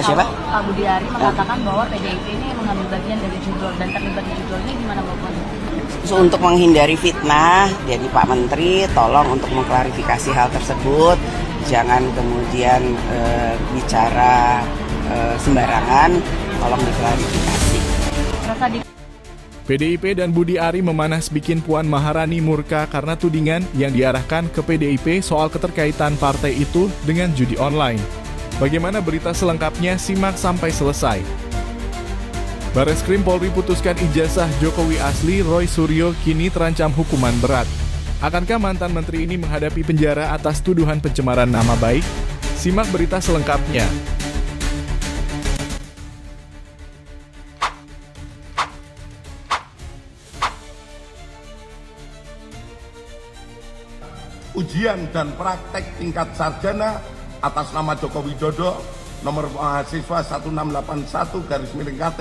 Siapa? Pak Budi Ari mengatakan bahwa PDIP ini mengambil bagian dari judul dan terlibat di judulnya, gimana Bapak? So, untuk menghindari fitnah, jadi Pak Menteri tolong untuk mengklarifikasi hal tersebut, jangan kemudian bicara sembarangan, tolong diklarifikasi. PDIP dan Budi Ari memanas bikin Puan Maharani murka karena tudingan yang diarahkan ke PDIP soal keterkaitan partai itu dengan judi online. Bagaimana berita selengkapnya, simak sampai selesai. Bareskrim Polri putuskan ijazah Jokowi asli Roy Suryo kini terancam hukuman berat. Akankah mantan menteri ini menghadapi penjara atas tuduhan pencemaran nama baik? Simak berita selengkapnya. Ujian dan praktek tingkat sarjana atas nama Joko Widodo, nomor mahasiswa 1681/KT,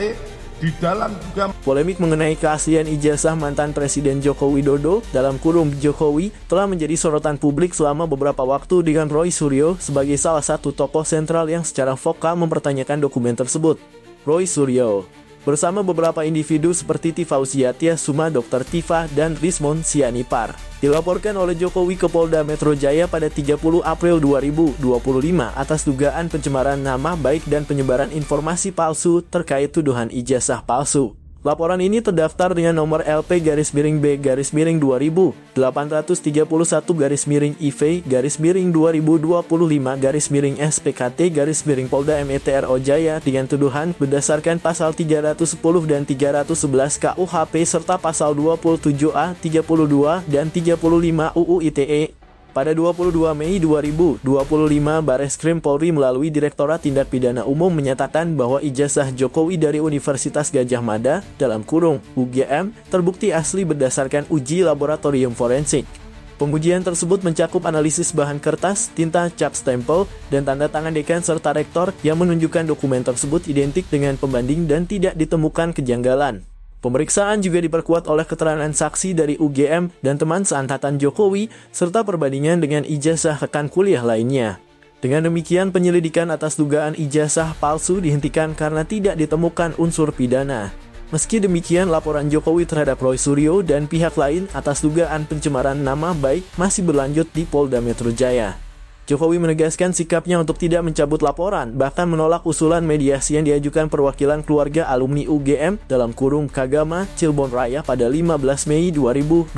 di dalam juga polemik mengenai keaslian ijazah mantan Presiden Joko Widodo dalam kurung Jokowi telah menjadi sorotan publik selama beberapa waktu dengan Roy Suryo sebagai salah satu tokoh sentral yang secara vokal mempertanyakan dokumen tersebut. Roy Suryo bersama beberapa individu seperti Tifausia Tiasuma, Dr. Tifa, dan Rismon Sianipar dilaporkan oleh Jokowi ke Polda Metro Jaya pada 30 April 2025 atas dugaan pencemaran nama baik dan penyebaran informasi palsu terkait tuduhan ijazah palsu. Laporan ini terdaftar dengan nomor LP-B-2831/2025/2025/SPKT-Polda METRO Jaya dengan tuduhan berdasarkan pasal 310 dan 311 KUHP serta pasal 27A, 32 dan 35 UU ITE. Pada 22 Mei 2025, Bareskrim Polri melalui Direktorat Tindak Pidana Umum menyatakan bahwa ijazah Jokowi dari Universitas Gadjah Mada dalam kurung UGM terbukti asli berdasarkan uji laboratorium forensik. Pengujian tersebut mencakup analisis bahan kertas, tinta, cap stempel, dan tanda tangan dekan serta rektor yang menunjukkan dokumen tersebut identik dengan pembanding dan tidak ditemukan kejanggalan. Pemeriksaan juga diperkuat oleh keterangan saksi dari UGM dan teman seangkatan Jokowi, serta perbandingan dengan ijazah rekan kuliah lainnya. Dengan demikian, penyelidikan atas dugaan ijazah palsu dihentikan karena tidak ditemukan unsur pidana. Meski demikian, laporan Jokowi terhadap Roy Suryo dan pihak lain atas dugaan pencemaran nama baik masih berlanjut di Polda Metro Jaya. Jokowi menegaskan sikapnya untuk tidak mencabut laporan, bahkan menolak usulan mediasi yang diajukan perwakilan keluarga alumni UGM dalam kurung Kagama, Cirebon Raya pada 15 Mei 2025.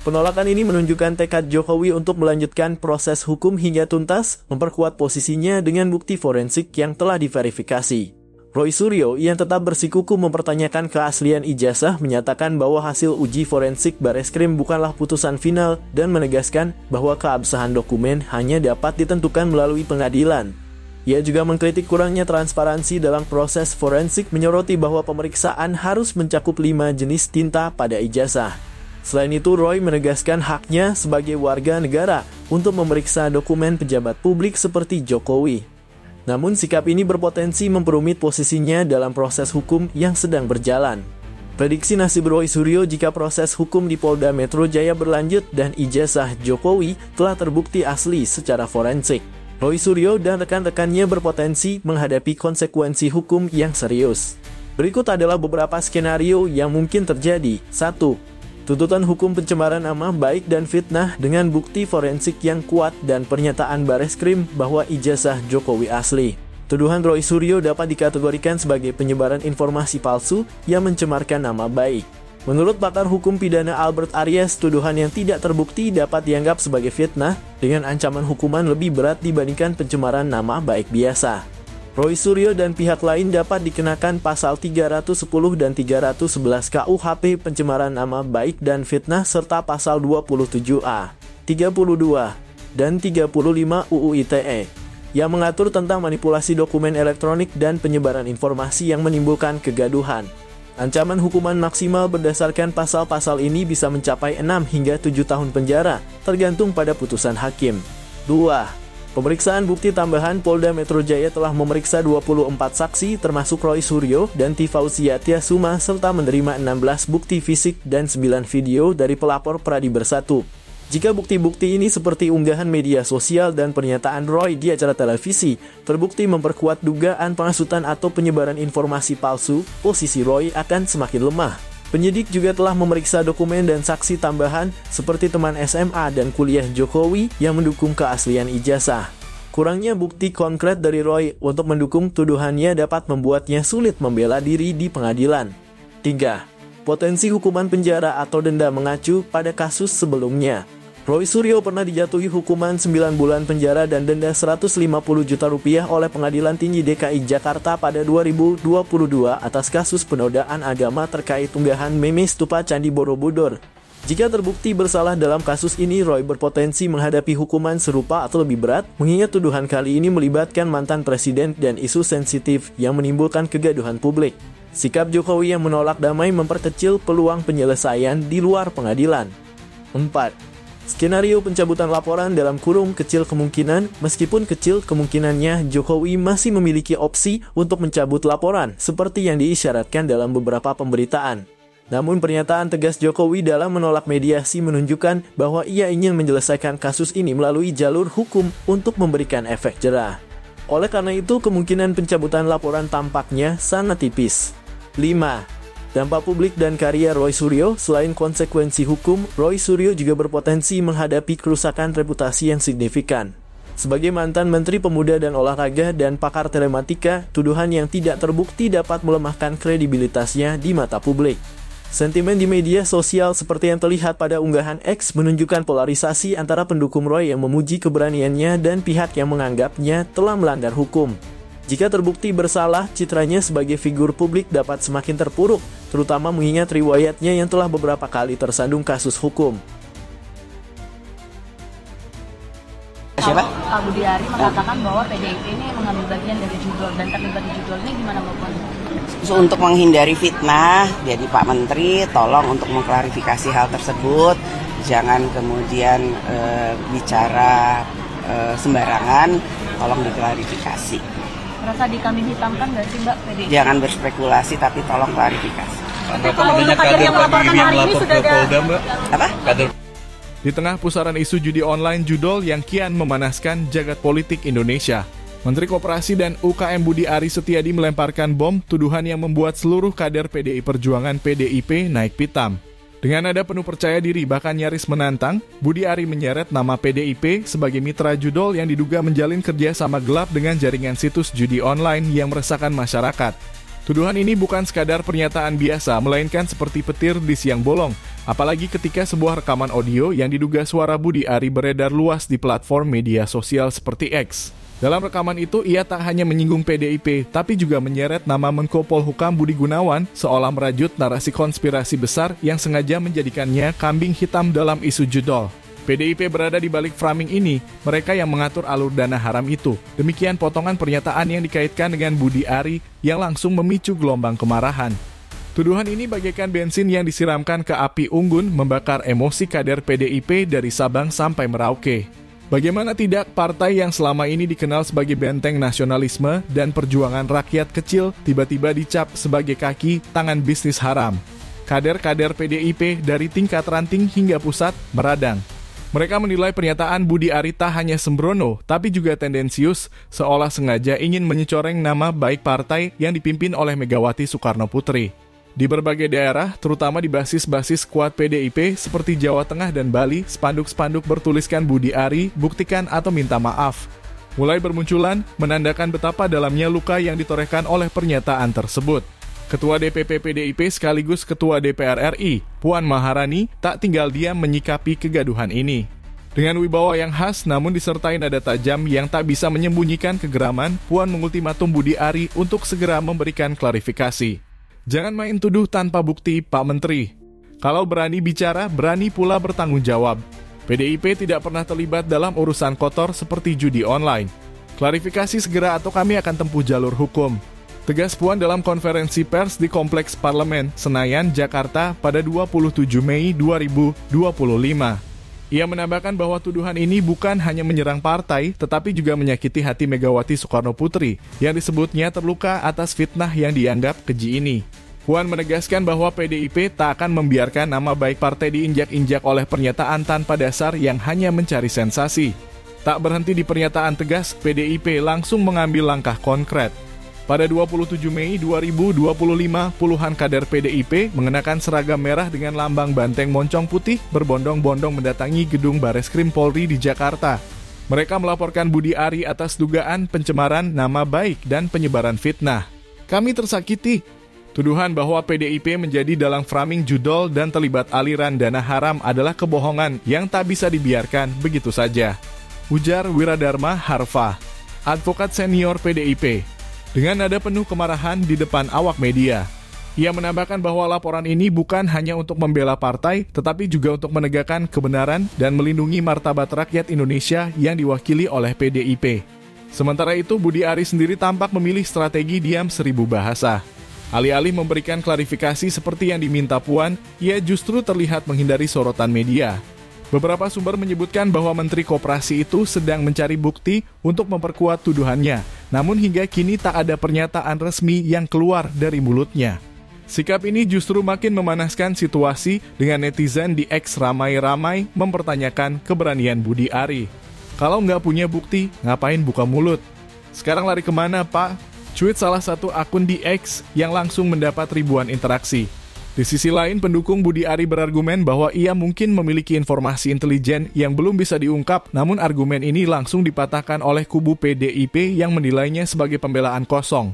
Penolakan ini menunjukkan tekad Jokowi untuk melanjutkan proses hukum hingga tuntas, memperkuat posisinya dengan bukti forensik yang telah diverifikasi. Roy Suryo yang tetap bersikukuh mempertanyakan keaslian ijazah menyatakan bahwa hasil uji forensik Bareskrim bukanlah putusan final dan menegaskan bahwa keabsahan dokumen hanya dapat ditentukan melalui pengadilan. Ia juga mengkritik kurangnya transparansi dalam proses forensik, menyoroti bahwa pemeriksaan harus mencakup 5 jenis tinta pada ijazah. Selain itu, Roy menegaskan haknya sebagai warga negara untuk memeriksa dokumen pejabat publik seperti Jokowi. Namun sikap ini berpotensi memperumit posisinya dalam proses hukum yang sedang berjalan. Prediksi nasib Roy Suryo jika proses hukum di Polda Metro Jaya berlanjut dan ijazah Jokowi telah terbukti asli secara forensik. Roy Suryo dan rekan-rekannya berpotensi menghadapi konsekuensi hukum yang serius. Berikut adalah beberapa skenario yang mungkin terjadi. 1. Tuntutan hukum pencemaran nama baik dan fitnah dengan bukti forensik yang kuat dan pernyataan Bareskrim bahwa ijazah Jokowi asli. Tuduhan Roy Suryo dapat dikategorikan sebagai penyebaran informasi palsu yang mencemarkan nama baik. Menurut pakar hukum pidana Albert Aries, tuduhan yang tidak terbukti dapat dianggap sebagai fitnah dengan ancaman hukuman lebih berat dibandingkan pencemaran nama baik biasa. Roy Suryo dan pihak lain dapat dikenakan pasal 310 dan 311 KUHP pencemaran nama baik dan fitnah serta pasal 27A, 32, dan 35 UU ITE yang mengatur tentang manipulasi dokumen elektronik dan penyebaran informasi yang menimbulkan kegaduhan. Ancaman hukuman maksimal berdasarkan pasal-pasal ini bisa mencapai 6 hingga 7 tahun penjara, tergantung pada putusan hakim. 2. Pemeriksaan bukti tambahan Polda Metro Jaya telah memeriksa 24 saksi termasuk Roy Suryo dan Tifausia Tiasuma serta menerima 16 bukti fisik dan 9 video dari pelapor Pradi Bersatu. Jika bukti-bukti ini seperti unggahan media sosial dan pernyataan Roy di acara televisi, terbukti memperkuat dugaan penghasutan atau penyebaran informasi palsu, posisi Roy akan semakin lemah. Penyidik juga telah memeriksa dokumen dan saksi tambahan seperti teman SMA dan kuliah Jokowi yang mendukung keaslian ijazah. Kurangnya bukti konkret dari Roy untuk mendukung tuduhannya dapat membuatnya sulit membela diri di pengadilan. 3. Potensi hukuman penjara atau denda mengacu pada kasus sebelumnya. Roy Suryo pernah dijatuhi hukuman 9 bulan penjara dan denda 150 juta rupiah oleh Pengadilan Tinggi DKI Jakarta pada 2022 atas kasus penodaan agama terkait unggahan meme stupa Candi Borobudur. Jika terbukti bersalah dalam kasus ini, Roy berpotensi menghadapi hukuman serupa atau lebih berat, mengingat tuduhan kali ini melibatkan mantan presiden dan isu sensitif yang menimbulkan kegaduhan publik. Sikap Jokowi yang menolak damai memperkecil peluang penyelesaian di luar pengadilan. 4. Skenario pencabutan laporan dalam kurung kecil kemungkinan, meskipun kecil kemungkinannya Jokowi masih memiliki opsi untuk mencabut laporan, seperti yang diisyaratkan dalam beberapa pemberitaan. Namun pernyataan tegas Jokowi dalam menolak mediasi menunjukkan bahwa ia ingin menyelesaikan kasus ini melalui jalur hukum untuk memberikan efek jera. Oleh karena itu, kemungkinan pencabutan laporan tampaknya sangat tipis. 5. Dampak publik dan karya Roy Suryo. Selain konsekuensi hukum, Roy Suryo juga berpotensi menghadapi kerusakan reputasi yang signifikan. Sebagai mantan Menteri Pemuda dan Olahraga dan pakar telematika, tuduhan yang tidak terbukti dapat melemahkan kredibilitasnya di mata publik. Sentimen di media sosial seperti yang terlihat pada unggahan X menunjukkan polarisasi antara pendukung Roy yang memuji keberaniannya dan pihak yang menganggapnya telah melanggar hukum. Jika terbukti bersalah, citranya sebagai figur publik dapat semakin terpuruk, terutama mengingat riwayatnya yang telah beberapa kali tersandung kasus hukum. Siapa? Pak Budi Ari mengatakan bahwa PDIP ini mengambil bagian dari judul dan terlibat di judul ini, gimana Bapak? Untuk menghindari fitnah, jadi Pak Menteri tolong untuk mengklarifikasi hal tersebut, jangan kemudian bicara sembarangan, tolong diklarifikasi. Merasa dikambing hitamkan nggak sih Mbak PDIP? Jangan berspekulasi tapi tolong klarifikasi. Kalau untuk kader yang melaporkan hari ini sudah ada Polda, Mbak? Apa? Kader. Di tengah pusaran isu judi online judol yang kian memanaskan jagat politik Indonesia, Menteri Koperasi dan UKM Budi Ari Setiadi melemparkan bom tuduhan yang membuat seluruh kader PDI Perjuangan PDIP naik pitam. Dengan nada penuh percaya diri bahkan nyaris menantang, Budi Ari menyeret nama PDIP sebagai mitra judol yang diduga menjalin kerja sama gelap dengan jaringan situs judi online yang meresahkan masyarakat. Tuduhan ini bukan sekadar pernyataan biasa, melainkan seperti petir di siang bolong, apalagi ketika sebuah rekaman audio yang diduga suara Budi Ari beredar luas di platform media sosial seperti X. Dalam rekaman itu, ia tak hanya menyinggung PDIP, tapi juga menyeret nama Menko Polhukam Budi Gunawan, seolah merajut narasi konspirasi besar yang sengaja menjadikannya kambing hitam dalam isu judol. PDIP berada di balik framing ini, mereka yang mengatur alur dana haram itu. Demikian potongan pernyataan yang dikaitkan dengan Budi Ari yang langsung memicu gelombang kemarahan. Tuduhan ini bagaikan bensin yang disiramkan ke api unggun, membakar emosi kader PDIP dari Sabang sampai Merauke. Bagaimana tidak, partai yang selama ini dikenal sebagai benteng nasionalisme dan perjuangan rakyat kecil tiba-tiba dicap sebagai kaki tangan bisnis haram. Kader-kader PDIP dari tingkat ranting hingga pusat meradang. Mereka menilai pernyataan Budi Ari tak hanya sembrono, tapi juga tendensius, seolah sengaja ingin menyecoreng nama baik partai yang dipimpin oleh Megawati Soekarno Putri. Di berbagai daerah, terutama di basis-basis kuat PDIP seperti Jawa Tengah dan Bali, spanduk-spanduk bertuliskan Budi Ari, buktikan atau minta maaf. Mulai bermunculan, menandakan betapa dalamnya luka yang ditorehkan oleh pernyataan tersebut. Ketua DPP PDIP sekaligus Ketua DPR RI, Puan Maharani, tak tinggal diam menyikapi kegaduhan ini. Dengan wibawa yang khas namun disertai nada tajam yang tak bisa menyembunyikan kegeraman, Puan mengultimatum Budi Ari untuk segera memberikan klarifikasi. Jangan main tuduh tanpa bukti, Pak Menteri. Kalau berani bicara, berani pula bertanggung jawab. PDIP tidak pernah terlibat dalam urusan kotor seperti judi online. Klarifikasi segera atau kami akan tempuh jalur hukum. Tegas Puan dalam konferensi pers di Kompleks Parlemen, Senayan, Jakarta pada 27 Mei 2025. Ia menambahkan bahwa tuduhan ini bukan hanya menyerang partai, tetapi juga menyakiti hati Megawati Soekarno Putri, yang disebutnya terluka atas fitnah yang dianggap keji ini. Puan menegaskan bahwa PDIP tak akan membiarkan nama baik partai diinjak-injak oleh pernyataan tanpa dasar yang hanya mencari sensasi. Tak berhenti di pernyataan tegas, PDIP langsung mengambil langkah konkret. Pada 27 Mei 2025, puluhan kader PDIP mengenakan seragam merah dengan lambang banteng moncong putih berbondong-bondong mendatangi gedung Bareskrim Polri di Jakarta. Mereka melaporkan Budi Ari atas dugaan pencemaran nama baik dan penyebaran fitnah. Kami tersakiti. Tuduhan bahwa PDIP menjadi dalang framing judol dan terlibat aliran dana haram adalah kebohongan yang tak bisa dibiarkan begitu saja. Ujar Wiradharma Harfa, advokat senior PDIP, dengan nada penuh kemarahan di depan awak media. Ia menambahkan bahwa laporan ini bukan hanya untuk membela partai, tetapi juga untuk menegakkan kebenaran dan melindungi martabat rakyat Indonesia yang diwakili oleh PDIP. Sementara itu, Budi Ari sendiri tampak memilih strategi diam 1000 bahasa. Alih-alih memberikan klarifikasi seperti yang diminta Puan, ia justru terlihat menghindari sorotan media. Beberapa sumber menyebutkan bahwa Menteri Koperasi itu sedang mencari bukti untuk memperkuat tuduhannya, namun hingga kini tak ada pernyataan resmi yang keluar dari mulutnya. Sikap ini justru makin memanaskan situasi dengan netizen di X ramai-ramai mempertanyakan keberanian Budi Ari. Kalau nggak punya bukti, ngapain buka mulut? Sekarang lari kemana, Pak? Cuit salah satu akun di X yang langsung mendapat ribuan interaksi. Di sisi lain, pendukung Budi Ari berargumen bahwa ia mungkin memiliki informasi intelijen yang belum bisa diungkap, namun argumen ini langsung dipatahkan oleh kubu PDIP yang menilainya sebagai pembelaan kosong.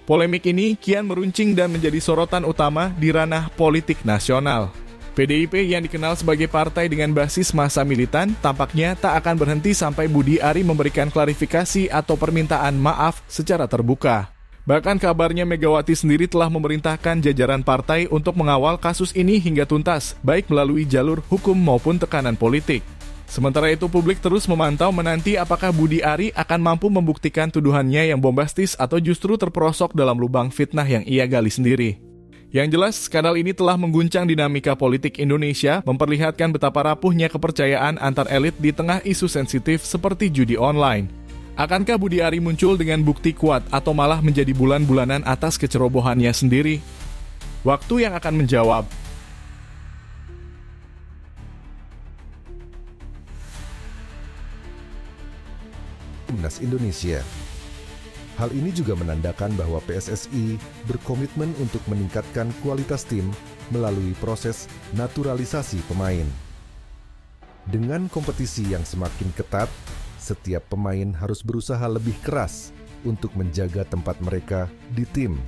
Polemik ini kian meruncing dan menjadi sorotan utama di ranah politik nasional. PDIP yang dikenal sebagai partai dengan basis massa militan tampaknya tak akan berhenti sampai Budi Ari memberikan klarifikasi atau permintaan maaf secara terbuka. Bahkan kabarnya Megawati sendiri telah memerintahkan jajaran partai untuk mengawal kasus ini hingga tuntas, baik melalui jalur hukum maupun tekanan politik. Sementara itu publik terus memantau menanti apakah Budi Ari akan mampu membuktikan tuduhannya yang bombastis atau justru terperosok dalam lubang fitnah yang ia gali sendiri. Yang jelas, skandal ini telah mengguncang dinamika politik Indonesia, memperlihatkan betapa rapuhnya kepercayaan antar elit di tengah isu sensitif seperti judi online. Akankah Budi Ari muncul dengan bukti kuat atau malah menjadi bulan-bulanan atas kecerobohannya sendiri? Waktu yang akan menjawab. Timnas Indonesia. Hal ini juga menandakan bahwa PSSI berkomitmen untuk meningkatkan kualitas tim melalui proses naturalisasi pemain. Dengan kompetisi yang semakin ketat, setiap pemain harus berusaha lebih keras untuk menjaga tempat mereka di tim.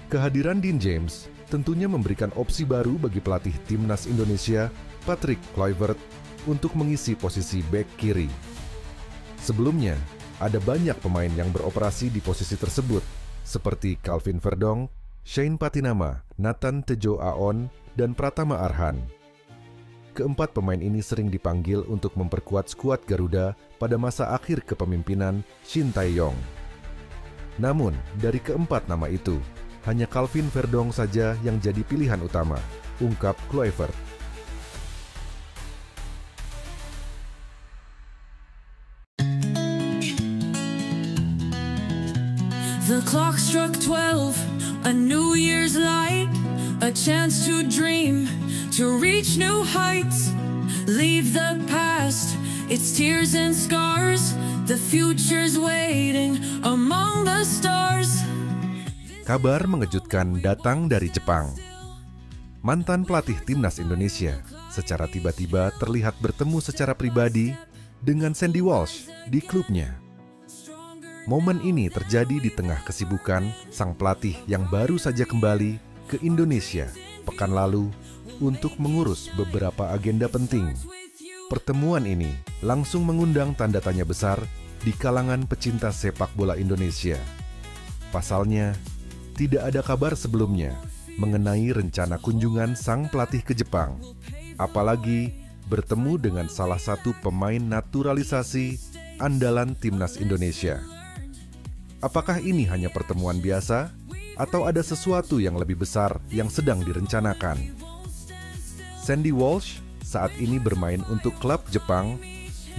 Kehadiran Dean James tentunya memberikan opsi baru bagi pelatih Timnas Indonesia, Patrick Kluivert, untuk mengisi posisi bek kiri. Sebelumnya, ada banyak pemain yang beroperasi di posisi tersebut, seperti Calvin Verdong, Shane Patinama, Nathan Tejo Aon, dan Pratama Arhan. Keempat pemain ini sering dipanggil untuk memperkuat skuad Garuda pada masa akhir kepemimpinan Shin Tae-yong. Namun, dari keempat nama itu, hanya Calvin Verdong saja yang jadi pilihan utama, ungkap Kluivert. The clock struck 12, a New Year's light, a chance to dream, to reach new heights, leave the past, its tears and scars, the future's waiting among the stars. Kabar mengejutkan datang dari Jepang. Mantan pelatih Timnas Indonesia secara tiba-tiba terlihat bertemu secara pribadi dengan Sandy Walsh di klubnya. Momen ini terjadi di tengah kesibukan sang pelatih yang baru saja kembali ke Indonesia pekan lalu untuk mengurus beberapa agenda penting. Pertemuan ini langsung mengundang tanda tanya besar di kalangan pecinta sepak bola Indonesia. Pasalnya, tidak ada kabar sebelumnya mengenai rencana kunjungan sang pelatih ke Jepang, apalagi bertemu dengan salah satu pemain naturalisasi andalan Timnas Indonesia. Apakah ini hanya pertemuan biasa, atau ada sesuatu yang lebih besar yang sedang direncanakan? Sandy Walsh saat ini bermain untuk klub Jepang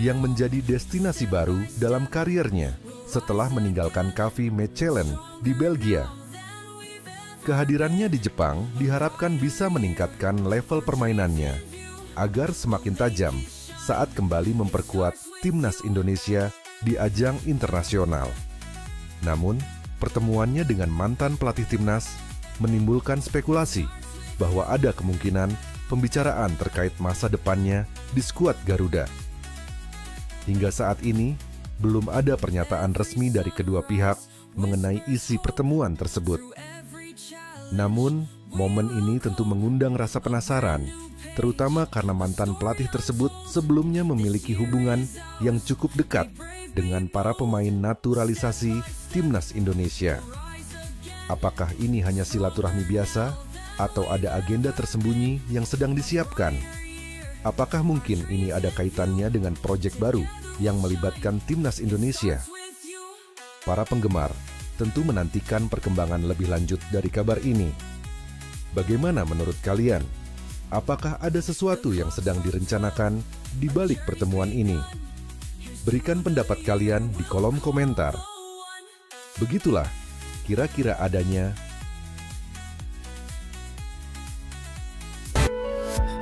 yang menjadi destinasi baru dalam kariernya setelah meninggalkan KV Mechelen di Belgia. Kehadirannya di Jepang diharapkan bisa meningkatkan level permainannya agar semakin tajam saat kembali memperkuat timnas Indonesia di ajang internasional. Namun, pertemuannya dengan mantan pelatih timnas menimbulkan spekulasi bahwa ada kemungkinan pembicaraan terkait masa depannya di skuad Garuda. Hingga saat ini, belum ada pernyataan resmi dari kedua pihak mengenai isi pertemuan tersebut. Namun, momen ini tentu mengundang rasa penasaran, terutama karena mantan pelatih tersebut sebelumnya memiliki hubungan yang cukup dekat dengan para pemain naturalisasi timnas Indonesia. Apakah ini hanya silaturahmi biasa atau ada agenda tersembunyi yang sedang disiapkan? Apakah mungkin ini ada kaitannya dengan proyek baru yang melibatkan timnas Indonesia? Para penggemar tentu menantikan perkembangan lebih lanjut dari kabar ini. Bagaimana menurut kalian? Apakah ada sesuatu yang sedang direncanakan di balik pertemuan ini? Berikan pendapat kalian di kolom komentar. Begitulah kira-kira adanya.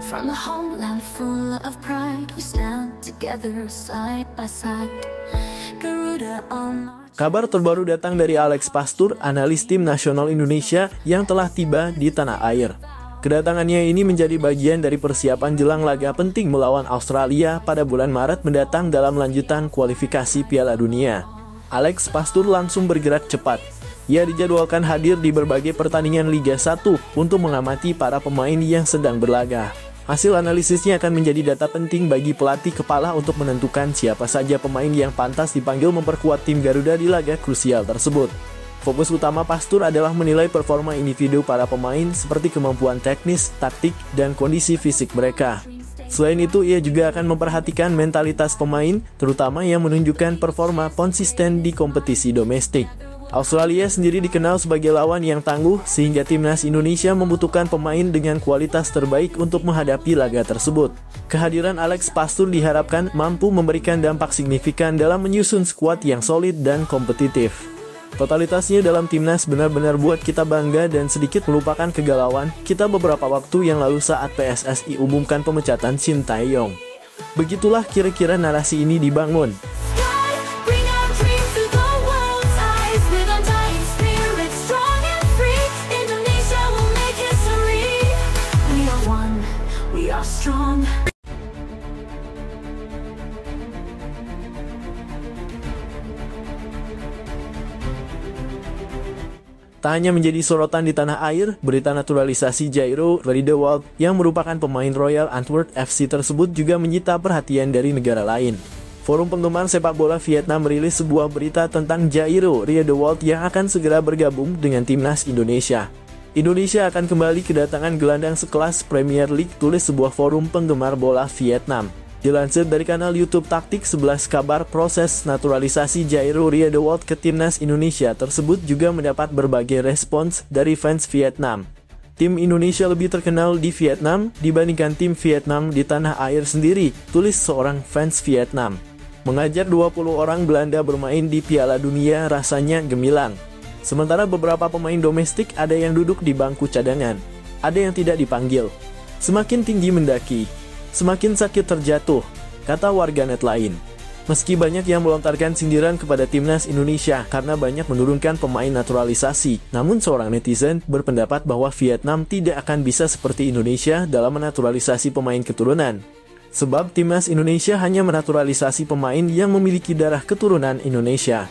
From a homeland full of pride, we stand together side by side. Garuda on our... Kabar terbaru datang dari Alex Pastur, analis tim nasional Indonesia yang telah tiba di tanah air. Kedatangannya ini menjadi bagian dari persiapan jelang laga penting melawan Australia pada bulan Maret mendatang dalam lanjutan kualifikasi Piala Dunia. Alex Pastur langsung bergerak cepat. Ia dijadwalkan hadir di berbagai pertandingan Liga 1 untuk mengamati para pemain yang sedang berlaga. Hasil analisisnya akan menjadi data penting bagi pelatih kepala untuk menentukan siapa saja pemain yang pantas dipanggil memperkuat tim Garuda di laga krusial tersebut. Fokus utama Pastur adalah menilai performa individu para pemain seperti kemampuan teknis, taktik, dan kondisi fisik mereka. Selain itu, ia juga akan memperhatikan mentalitas pemain, terutama yang menunjukkan performa konsisten di kompetisi domestik. Australia sendiri dikenal sebagai lawan yang tangguh, sehingga timnas Indonesia membutuhkan pemain dengan kualitas terbaik untuk menghadapi laga tersebut. Kehadiran Alex Pastur diharapkan mampu memberikan dampak signifikan dalam menyusun skuad yang solid dan kompetitif. Totalitasnya dalam timnas benar-benar buat kita bangga dan sedikit melupakan kegalauan kita beberapa waktu yang lalu saat PSSI umumkan pemecatan Shin Tae-yong. Begitulah kira-kira narasi ini dibangun. Tak hanya menjadi sorotan di tanah air, berita naturalisasi Jairo Riedewald yang merupakan pemain Royal Antwerp FC tersebut juga menyita perhatian dari negara lain. Forum penggemar sepak bola Vietnam merilis sebuah berita tentang Jairo Riedewald yang akan segera bergabung dengan timnas Indonesia. Indonesia akan kembali kedatangan gelandang sekelas Premier League, tulis sebuah forum penggemar bola Vietnam. Dilansir dari kanal YouTube Taktik 11 kabar, proses naturalisasi Jairo Riedewald ke timnas Indonesia tersebut juga mendapat berbagai respons dari fans Vietnam. Tim Indonesia lebih terkenal di Vietnam dibandingkan tim Vietnam di tanah air sendiri, tulis seorang fans Vietnam. Mengajar 20 orang Belanda bermain di Piala Dunia rasanya gemilang. Sementara beberapa pemain domestik ada yang duduk di bangku cadangan, ada yang tidak dipanggil. Semakin tinggi mendaki, semakin sakit terjatuh, kata warganet lain. Meski banyak yang melontarkan sindiran kepada timnas Indonesia karena banyak menurunkan pemain naturalisasi, namun seorang netizen berpendapat bahwa Vietnam tidak akan bisa seperti Indonesia dalam menaturalisasi pemain keturunan. Sebab timnas Indonesia hanya menaturalisasi pemain yang memiliki darah keturunan Indonesia.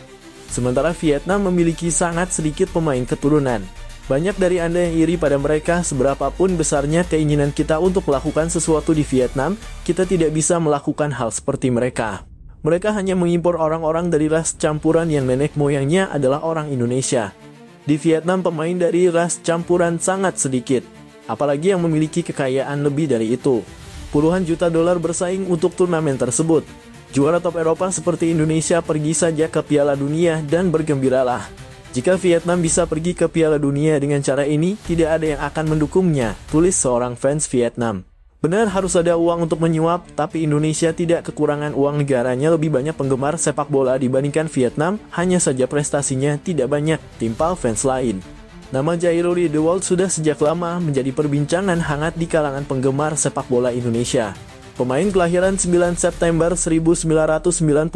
Sementara Vietnam memiliki sangat sedikit pemain keturunan. Banyak dari Anda yang iri pada mereka, seberapapun besarnya keinginan kita untuk melakukan sesuatu di Vietnam, kita tidak bisa melakukan hal seperti mereka. Mereka hanya mengimpor orang-orang dari ras campuran yang nenek moyangnya adalah orang Indonesia. Di Vietnam pemain dari ras campuran sangat sedikit, apalagi yang memiliki kekayaan lebih dari itu. Puluhan juta dolar bersaing untuk turnamen tersebut. Juara top Eropa seperti Indonesia pergi saja ke Piala Dunia dan bergembiralah. Jika Vietnam bisa pergi ke Piala Dunia dengan cara ini, tidak ada yang akan mendukungnya, tulis seorang fans Vietnam. Benar harus ada uang untuk menyuap, tapi Indonesia tidak kekurangan uang. Negaranya lebih banyak penggemar sepak bola dibandingkan Vietnam, hanya saja prestasinya tidak banyak, timpal fans lain. Nama Jairo Riedewald sudah sejak lama menjadi perbincangan hangat di kalangan penggemar sepak bola Indonesia. Pemain kelahiran 9 September 1996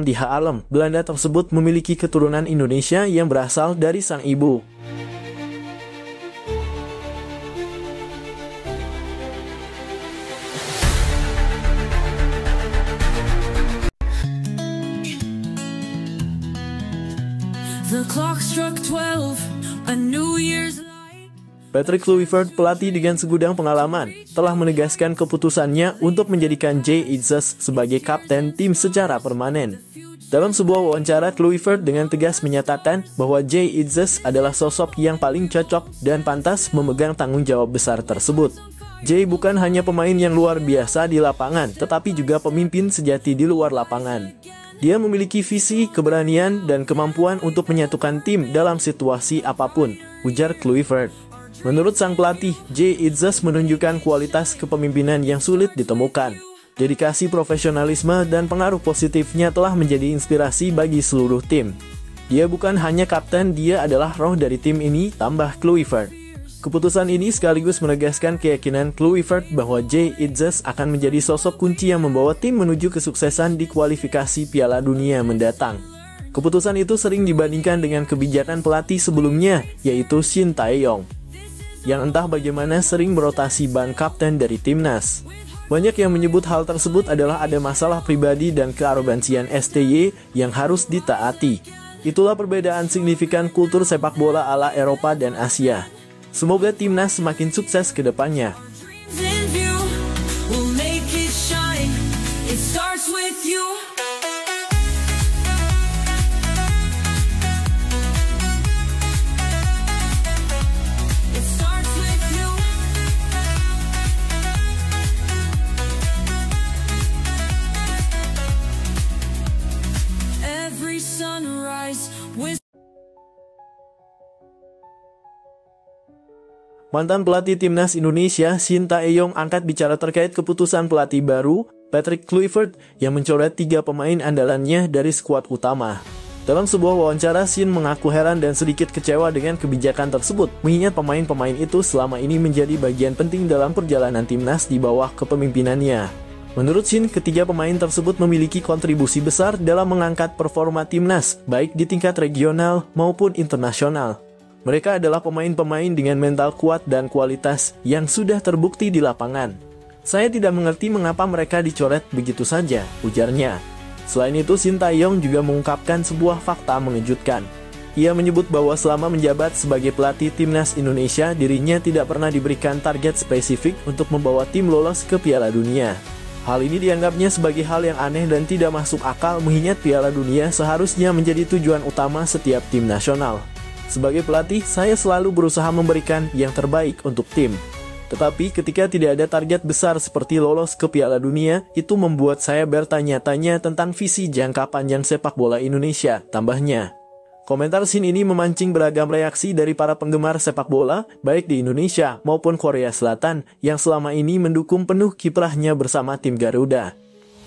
di Haarlem, Belanda tersebut memiliki keturunan Indonesia yang berasal dari sang ibu. The clock struck 12, a New Year's light. Patrick Kluivert, pelatih dengan segudang pengalaman, telah menegaskan keputusannya untuk menjadikan Jay Itzes sebagai kapten tim secara permanen. Dalam sebuah wawancara, Kluivert dengan tegas menyatakan bahwa Jay Itzes adalah sosok yang paling cocok dan pantas memegang tanggung jawab besar tersebut. Jay bukan hanya pemain yang luar biasa di lapangan, tetapi juga pemimpin sejati di luar lapangan. Dia memiliki visi, keberanian, dan kemampuan untuk menyatukan tim dalam situasi apapun, ujar Kluivert. Menurut sang pelatih, Jay Itzes menunjukkan kualitas kepemimpinan yang sulit ditemukan. Dedikasi, profesionalisme, dan pengaruh positifnya telah menjadi inspirasi bagi seluruh tim. Dia bukan hanya kapten, dia adalah roh dari tim ini, tambah Kluivert. Keputusan ini sekaligus menegaskan keyakinan Kluivert bahwa Jay Itzes akan menjadi sosok kunci yang membawa tim menuju kesuksesan di kualifikasi Piala Dunia mendatang. Keputusan itu sering dibandingkan dengan kebijakan pelatih sebelumnya, yaitu Shin Tae-yong, yang entah bagaimana sering merotasi ban kapten dari timnas. Banyak yang menyebut hal tersebut adalah ada masalah pribadi dan kearogansian STY yang harus ditaati. Itulah perbedaan signifikan kultur sepak bola ala Eropa dan Asia. Semoga timnas semakin sukses ke depannya. In view, we'll make it shine. It starts with you. It starts with you. Every sunrise with Mantan pelatih timnas Indonesia, Shin Tae-yong, angkat bicara terkait keputusan pelatih baru, Patrick Kluivert, yang mencoret 3 pemain andalannya dari skuad utama. Dalam sebuah wawancara, Shin mengaku heran dan sedikit kecewa dengan kebijakan tersebut, mengingat pemain-pemain itu selama ini menjadi bagian penting dalam perjalanan timnas di bawah kepemimpinannya. Menurut Shin, ketiga pemain tersebut memiliki kontribusi besar dalam mengangkat performa timnas, baik di tingkat regional maupun internasional. Mereka adalah pemain-pemain dengan mental kuat dan kualitas yang sudah terbukti di lapangan. Saya tidak mengerti mengapa mereka dicoret begitu saja, ujarnya. Selain itu, Shin Tae-yong juga mengungkapkan sebuah fakta mengejutkan. Ia menyebut bahwa selama menjabat sebagai pelatih timnas Indonesia, dirinya tidak pernah diberikan target spesifik untuk membawa tim lolos ke Piala Dunia. Hal ini dianggapnya sebagai hal yang aneh dan tidak masuk akal, mengingat Piala Dunia seharusnya menjadi tujuan utama setiap tim nasional. Sebagai pelatih, saya selalu berusaha memberikan yang terbaik untuk tim. Tetapi ketika tidak ada target besar seperti lolos ke Piala Dunia, itu membuat saya bertanya-tanya tentang visi jangka panjang sepak bola Indonesia, tambahnya. Komentar Shin ini memancing beragam reaksi dari para penggemar sepak bola, baik di Indonesia maupun Korea Selatan, yang selama ini mendukung penuh kiprahnya bersama tim Garuda.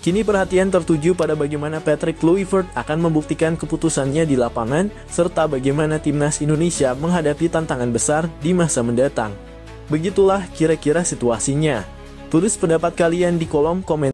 Kini perhatian tertuju pada bagaimana Patrick Kluivert akan membuktikan keputusannya di lapangan, serta bagaimana timnas Indonesia menghadapi tantangan besar di masa mendatang. Begitulah kira-kira situasinya. Tulis pendapat kalian di kolom komentar.